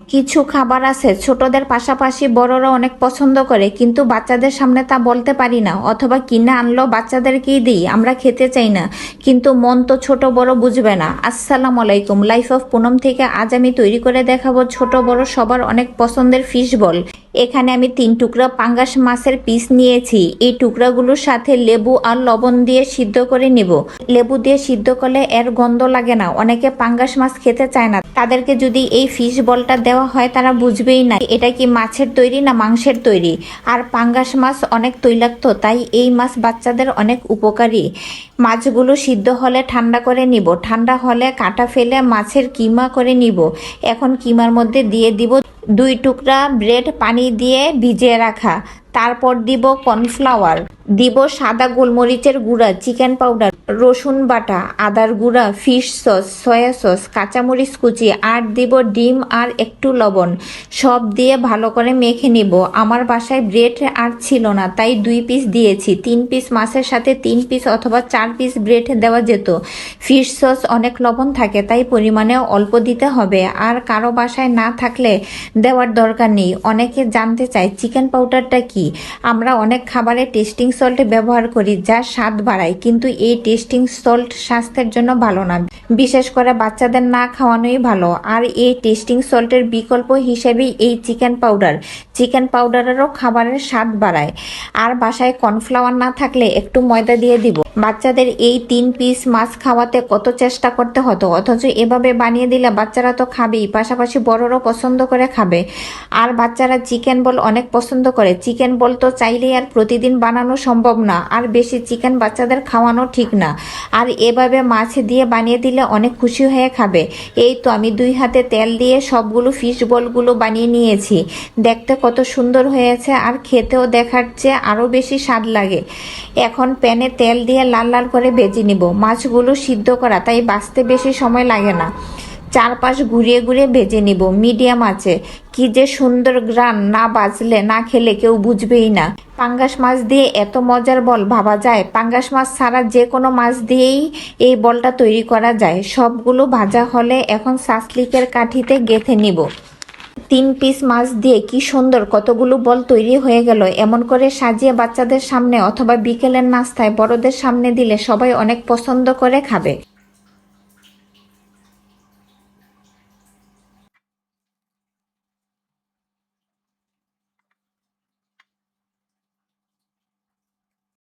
কিছু খাবার আছে ছোটদের পাশাপাশি বড়রা অনেক পছন্দ করে, কিন্তু বাচ্চাদের সামনে তা বলতে পারি না, অথবা কিনে আনলো বাচ্চাদেরকেই দিই, আমরা খেতে চাই না, কিন্তু মন তো ছোট বড় বুঝবে না। আসসালামু আলাইকুম, লাইফ অফ পুনম থেকে আজ আমি তৈরি করে দেখাবো ছোট বড় সবার অনেক পছন্দের ফিশ বল। এখানে আমি 3 টুকরা পাঙ্গাস মাছের পিস নিয়েছি। এই টুকরাগুলোর সাথে লেবু আর লবণ দিয়ে সিদ্ধ করে নিব। লেবু দিয়ে সিদ্ধ করলে এর গন্ধ লাগে না, অনেকে পাঙ্গাস মাছ খেতে চায় না, তাদেরকে যদি এই ফিশ বলটা দেওয়া হয় তারা বুঝবেই না এটা কি মাছের তৈরি না মাংসের তৈরি। আর পাঙ্গাস মাছ অনেক তৈলাক্ত, তাই এই মাছ বাচ্চাদের অনেক উপকারী। মাছগুলো সিদ্ধ হলে ঠান্ডা করে নিব, ঠান্ডা হলে কাটা ফেলে মাছের কিমা করে নিব। এখন কিমার মধ্যে দিয়ে দিব 2 টুকরা ব্রেড পানি দিয়ে ভিজিয়ে রাখা, তারপর দিব কর্নফ্লাওয়ার, দিব সাদা গোলমরিচের গুঁড়া, চিকেন পাউডার, রসুন বাটা, আদার গুঁড়া, ফিশ সস, সয়া সস, কাঁচামরিচ কুচি, আর দিব ডিম আর একটু লবণ। সব দিয়ে ভালো করে মেখে নিব। আমার বাসায় ব্রেড আর ছিল না, তাই 2 পিস দিয়েছি। 3 পিস মাছের সাথে 3 পিস অথবা 4 পিস ব্রেড দেওয়া যেত। ফিশ সস অনেক লবণ থাকে, তাই পরিমাণে অল্প দিতে হবে। আর কারো বাসায় না থাকলে দেওয়ার দরকার নেই। অনেকে জানতে চায় চিকেন পাউডারটা কি। আমরা অনেক খাবারে টেস্টিং সল্ট ব্যবহার করি যা স্বাদ বাড়ায়, কিন্তু এই টেস্টিং সল্ট স্বাস্থ্যের জন্য ভালো না, বিশেষ করে বাচ্চাদের না খাওয়ানোই ভালো। আর এই টেস্টিং সল্টের বিকল্প হিসেবেই এই চিকেন পাউডার। চিকেন পাউডারেরও খাবারের স্বাদ বাড়ায়। আর বাসায় কর্নফ্লাওয়ার না থাকলে একটু ময়দা দিয়ে দিব। বাচ্চাদের এই 3 পিস মাছ খাওয়াতে কত চেষ্টা করতে হতো, অথচ এভাবে বানিয়ে দিলে বাচ্চারা তো খাবেই, পাশাপাশি বড়রাও পছন্দ করে খাবে। আর বাচ্চারা চিকেন বল অনেক পছন্দ করে। চিকেন বল তো চাইলেই আর প্রতিদিন বানানো সম্ভব না, আর বেশি চিকেন বাচ্চাদের খাওয়ানো ঠিক না। আর এভাবে মাছ দিয়ে বানিয়ে দিলে অনেক খুশি হয়ে খাবে। এই তো আমি 2 হাতে তেল দিয়ে সবগুলো ফিশ বলগুলো বানিয়ে নিয়েছি। দেখতে কত সুন্দর হয়েছে, আর খেতেও দেখার চেয়ে আরও বেশি স্বাদ লাগে। এখন প্যানে তেল দিয়ে লাল লাল করে ভেজে নিব। মাছগুলো সিদ্ধ করা, তাই বাছতে বেশি সময় লাগে না। চারপাশ ঘুরিয়ে ঘুরিয়ে ভেজে নিব মিডিয়াম আঁচে। কি যে সুন্দর গ্রান, না বাজলে না খেলে কেউ বুঝবেই না। পাঙ্গাস মাছ দিয়ে এত মজার বল ভাবা যায়? পাঙ্গাস মাছ ছাড়া যে কোনো মাছ দিয়েই এই বলটা তৈরি করা যায়। সবগুলো ভাজা হলে এখন সাসলিকের কাঠিতে গেঁথে নিব। 3 পিস মাছ দিয়ে কি সুন্দর কতগুলো বল তৈরি হয়ে গেল। এমন করে সাজিয়ে বাচ্চাদের সামনে অথবা বিকেলের নাস্তায় বড়দের সামনে দিলে সবাই অনেক পছন্দ করে খাবে।